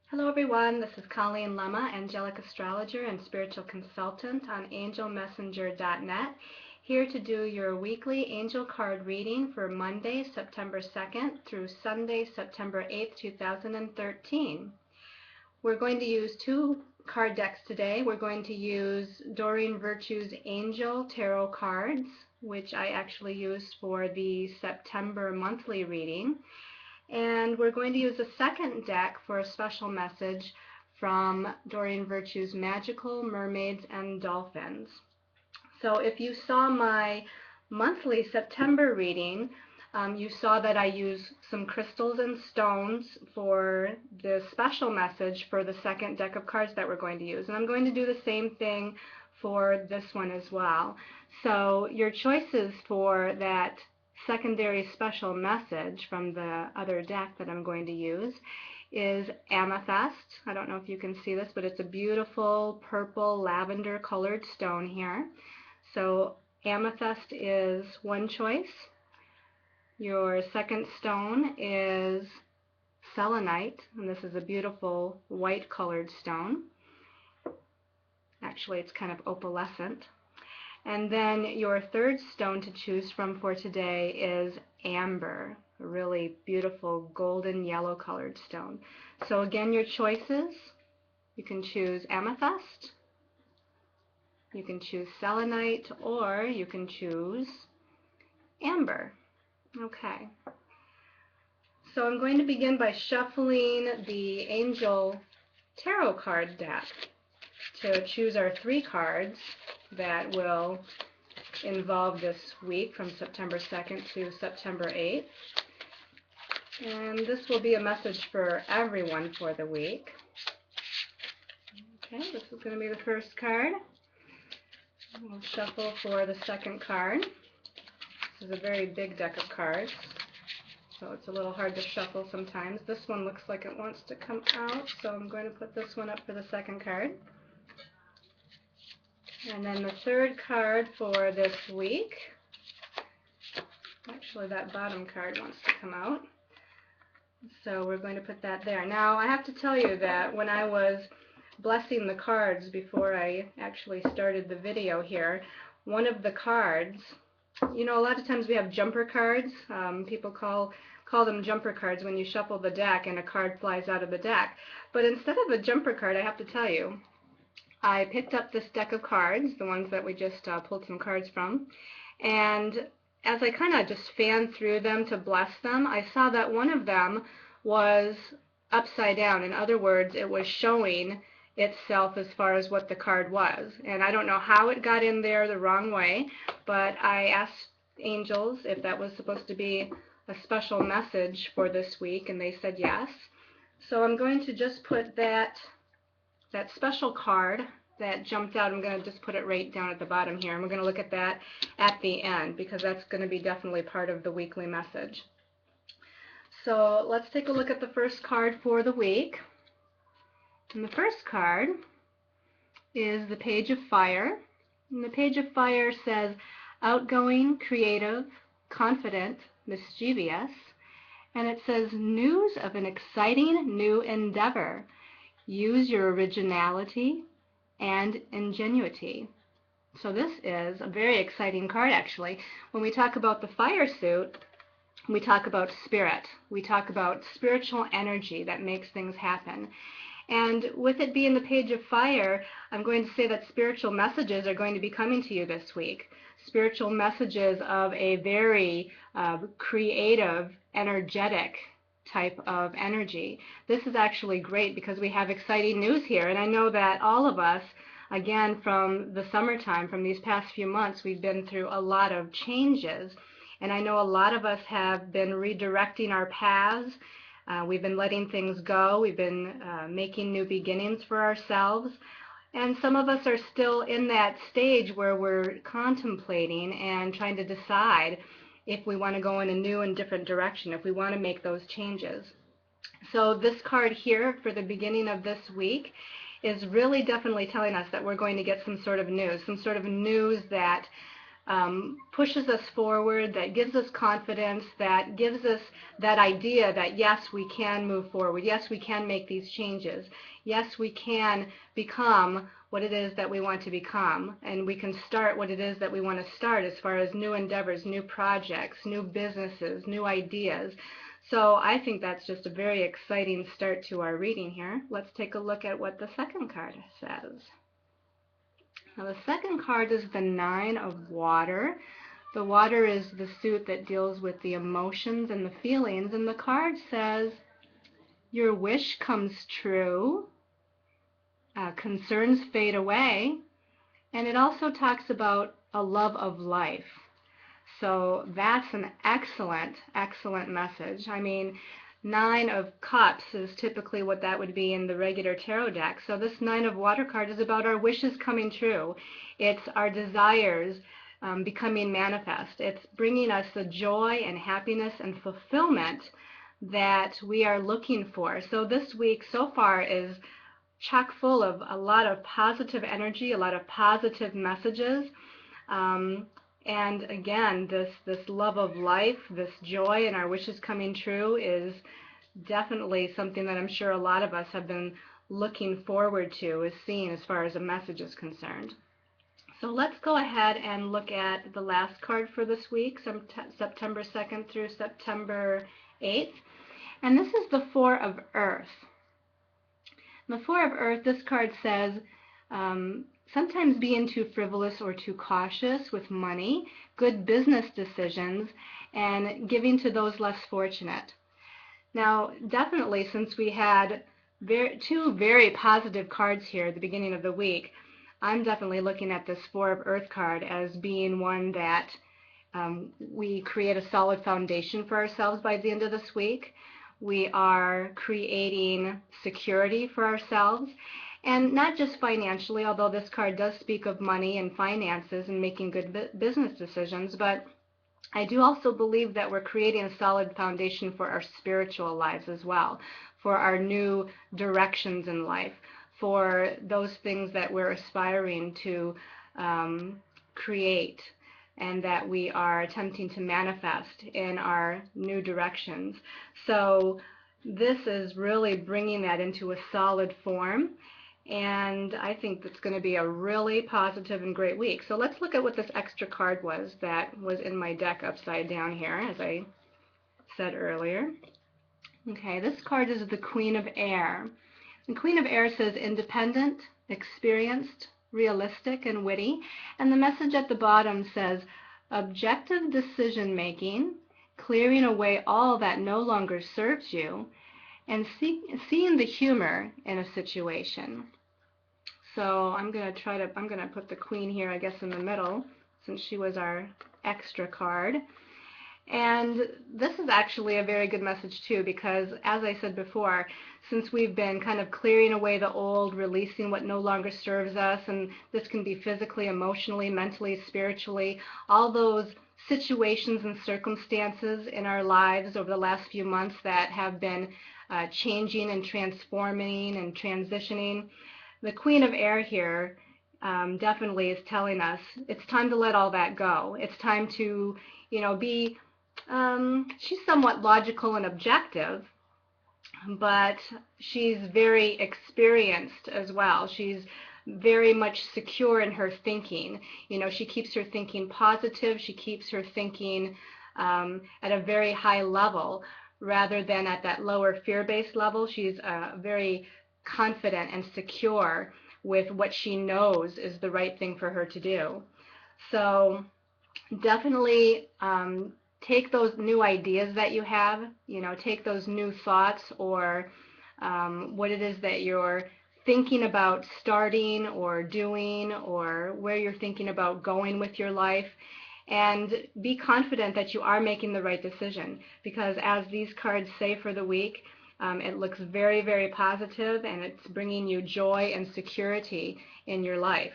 Hello everyone, this is Colleen Lemma, Angelic Astrologer and Spiritual Consultant on angelmessenger.net, here to do your weekly angel card reading for Monday, September 2nd through Sunday, September 8th, 2013. We're going to use two card decks today. We're going to use Doreen Virtue's Angel Tarot cards, which I actually used for the September monthly reading. And we're going to use a second deck for a special message from Doreen Virtue's Magical Mermaids and Dolphins. So if you saw my monthly September reading, you saw that I use some crystals and stones for the special message for the second deck of cards that we're going to use. And I'm going to do the same thing for this one as well. So your choices for that secondary special message from the other deck that I'm going to use is amethyst. I don't know if you can see this, but it's a beautiful purple lavender colored stone here. So amethyst is one choice. Your second stone is selenite, and this is a beautiful white colored stone. Actually, it's kind of opalescent. And then your third stone to choose from for today is amber, a really beautiful golden yellow colored stone. So again, your choices, you can choose amethyst, you can choose selenite, or you can choose amber. Okay. So I'm going to begin by shuffling the Angel Tarot card deck to choose our three cards that will involve this week from September 2nd to September 8th. And this will be a message for everyone for the week. Okay, this is going to be the first card. We'll shuffle for the second card. This is a very big deck of cards, so it's a little hard to shuffle sometimes. This one looks like it wants to come out, so I'm going to put this one up for the second card. And then the third card for this week, actually that bottom card wants to come out, so we're going to put that there. Now I have to tell you that when I was blessing the cards before I actually started the video here, one of the cards, you know, a lot of times we have jumper cards. People call them jumper cards when you shuffle the deck and a card flies out of the deck. But instead of a jumper card, I have to tell you, I picked up this deck of cards, the ones that we just pulled some cards from, and as I kind of just fanned through them to bless them, I saw that one of them was upside down. In other words, it was showing itself as far as what the card was. And I don't know how it got in there the wrong way, but I asked angels if that was supposed to be a special message for this week, and they said yes. So I'm going to just put that special card that jumped out, I'm going to just put it right down at the bottom here, and we're going to look at that at the end because that's going to be definitely part of the weekly message. So let's take a look at the first card for the week. And the first card is the Page of Fire. And the Page of Fire says, outgoing, creative, confident, mischievous. And it says, news of an exciting new endeavor. Use your originality and ingenuity. So this is a very exciting card, actually. When we talk about the fire suit, we talk about spirit. We talk about spiritual energy that makes things happen. And with it being the Page of Fire, I'm going to say that spiritual messages are going to be coming to you this week. Spiritual messages of a very creative, energetic type of energy. This is actually great because we have exciting news here, and I know that all of us, again, from the summertime, from these past few months, we've been through a lot of changes, and I know a lot of us have been redirecting our paths. We've been letting things go. We've been making new beginnings for ourselves, and some of us are still in that stage where we're contemplating and trying to decide if we want to go in a new and different direction, if we want to make those changes. So this card here for the beginning of this week is really definitely telling us that we're going to get some sort of news that pushes us forward, that gives us confidence, that gives us that idea that yes, we can move forward, yes, we can make these changes, yes, we can become what it is that we want to become, and we can start what it is that we want to start as far as new endeavors, new projects, new businesses, new ideas. So I think that's just a very exciting start to our reading here. Let's take a look at what the second card says. Now the second card is the Nine of Water. The water is the suit that deals with the emotions and the feelings, and the card says, your wish comes true, concerns fade away, and it also talks about a love of life. So that's an excellent, excellent message. I mean, Nine of Cups is typically what that would be in the regular tarot deck. So this Nine of Water card is about our wishes coming true. It's our desires becoming manifest. It's bringing us the joy and happiness and fulfillment that we are looking for. So this week so far is chock full of a lot of positive energy, a lot of positive messages. And again, this love of life, this joy and our wishes coming true is definitely something that I'm sure a lot of us have been looking forward to, is seeing as far as a message is concerned. So let's go ahead and look at the last card for this week, September 2nd through September 8th. And this is the Four of Earth. The Four of Earth, this card says, sometimes being too frivolous or too cautious with money, good business decisions, and giving to those less fortunate. Now, definitely, since we had two very positive cards here at the beginning of the week, I'm definitely looking at this Four of Earth card as being one that we create a solid foundation for ourselves by the end of this week. We are creating security for ourselves, and not just financially, although this card does speak of money and finances and making good business decisions, but I do also believe that we're creating a solid foundation for our spiritual lives as well, for our new directions in life, for those things that we're aspiring to create and that we are attempting to manifest in our new directions. So this is really bringing that into a solid form, and I think that's going to be a really positive and great week. So let's look at what this extra card was that was in my deck upside down here, as I said earlier. Okay, this card is the Queen of Air. The Queen of Air says independent, experienced, realistic, and witty. And the message at the bottom says objective decision making, clearing away all that no longer serves you, and seeing the humor in a situation. So I'm going to put the Queen here, I guess, in the middle, since she was our extra card. And this is actually a very good message too, because as I said before, since we've been kind of clearing away the old, releasing what no longer serves us, and this can be physically, emotionally, mentally, spiritually, all those situations and circumstances in our lives over the last few months that have been changing and transforming and transitioning, the Queen of Air here definitely is telling us it's time to let all that go. It's time to, be she's somewhat logical and objective, but she's very experienced as well. She's very much secure in her thinking. She keeps her thinking positive. She keeps her thinking at a very high level rather than at that lower fear-based level. She's very confident and secure with what she knows is the right thing for her to do. So definitely take those new ideas that you have, take those new thoughts or what it is that you're thinking about starting or doing or where you're thinking about going with your life, and be confident that you are making the right decision, because as these cards say for the week, it looks very, very positive, and it's bringing you joy and security in your life.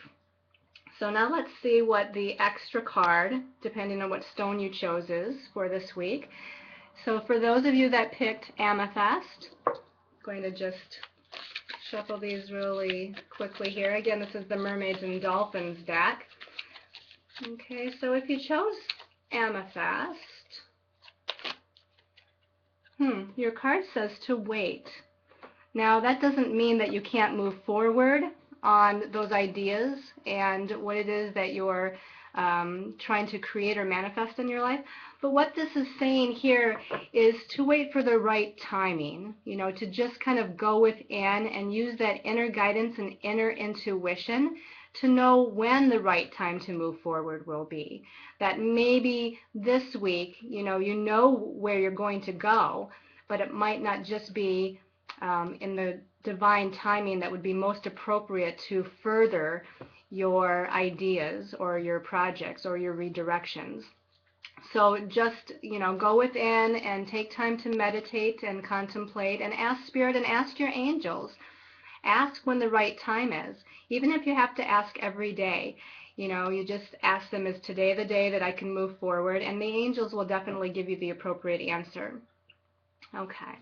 So now let's see what the extra card, depending on what stone you chose, is for this week. So for those of you that picked Amethyst, I'm going to just shuffle these really quickly here. Again, this is the Mermaids and Dolphins deck. Okay, so if you chose amethyst, your card says to wait. Now, that doesn't mean that you can't move forward on those ideas and what it is that you're trying to create or manifest in your life. But what this is saying here is to wait for the right timing, to just kind of go within and use that inner guidance and inner intuition to know when the right time to move forward will be. That maybe this week, you know where you're going to go, but it might not just be in the divine timing that would be most appropriate to further your ideas or your projects or your redirections. So just, go within and take time to meditate and contemplate and ask Spirit and ask your angels. Ask when the right time is. Even if you have to ask every day, you just ask them, is today the day that I can move forward? And the angels will definitely give you the appropriate answer. Okay.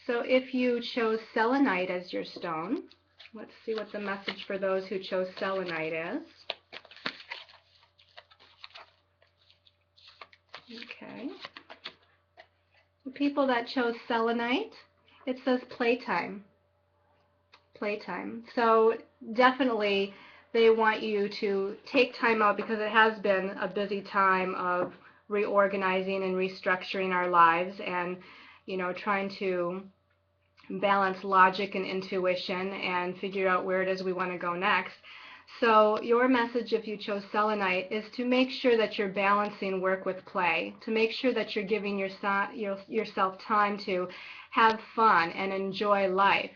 So if you chose selenite as your stone, let's see what the message for those who chose selenite is. Okay. The people that chose selenite, it says playtime. Playtime. So definitely they want you to take time out because it has been a busy time of reorganizing and restructuring our lives and, trying to balance logic and intuition and figure out where it is we want to go next. So your message, if you chose selenite, is to make sure that you're balancing work with play, to make sure that you're giving yourself time to have fun and enjoy life.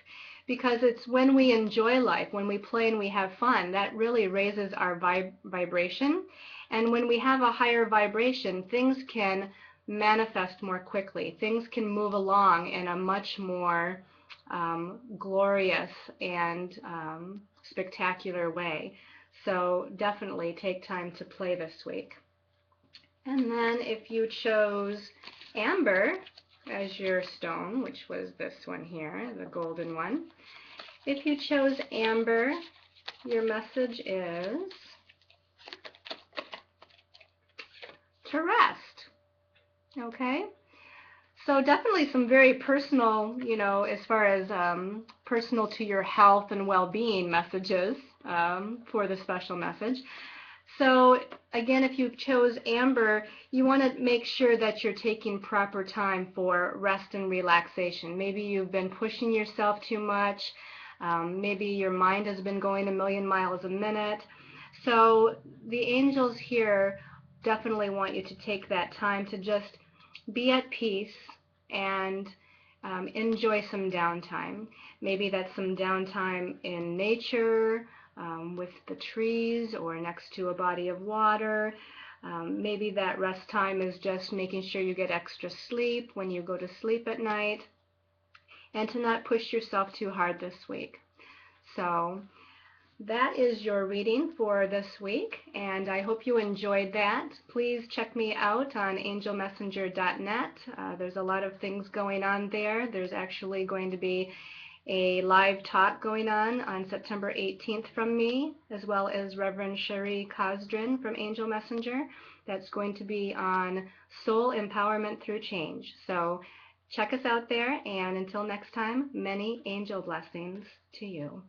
Because it's when we enjoy life, when we play and we have fun, that really raises our vibration. And when we have a higher vibration, things can manifest more quickly. Things can move along in a much more glorious and spectacular way. So definitely take time to play this week. And then if you chose amber as your stone, which was this one here, the golden one, if you chose amber, your message is to rest. Okay? So definitely some very personal, as far as personal to your health and well-being messages for the special message. So again, if you chose amber, you want to make sure that you're taking proper time for rest and relaxation. Maybe you've been pushing yourself too much. Maybe your mind has been going a million miles a minute. So the angels here definitely want you to take that time to just be at peace and enjoy some downtime. Maybe that's some downtime in nature, with the trees or next to a body of water. Maybe that rest time is just making sure you get extra sleep when you go to sleep at night, and to not push yourself too hard this week. So that is your reading for this week, and I hope you enjoyed that. Please check me out on angelmessenger.net. There's a lot of things going on there. There's actually going to be a live talk going on September 18th from me, as well as Reverend Cherie Cosdrin from Angel Messenger. That's going to be on soul empowerment through change. So check us out there, and until next time, many angel blessings to you.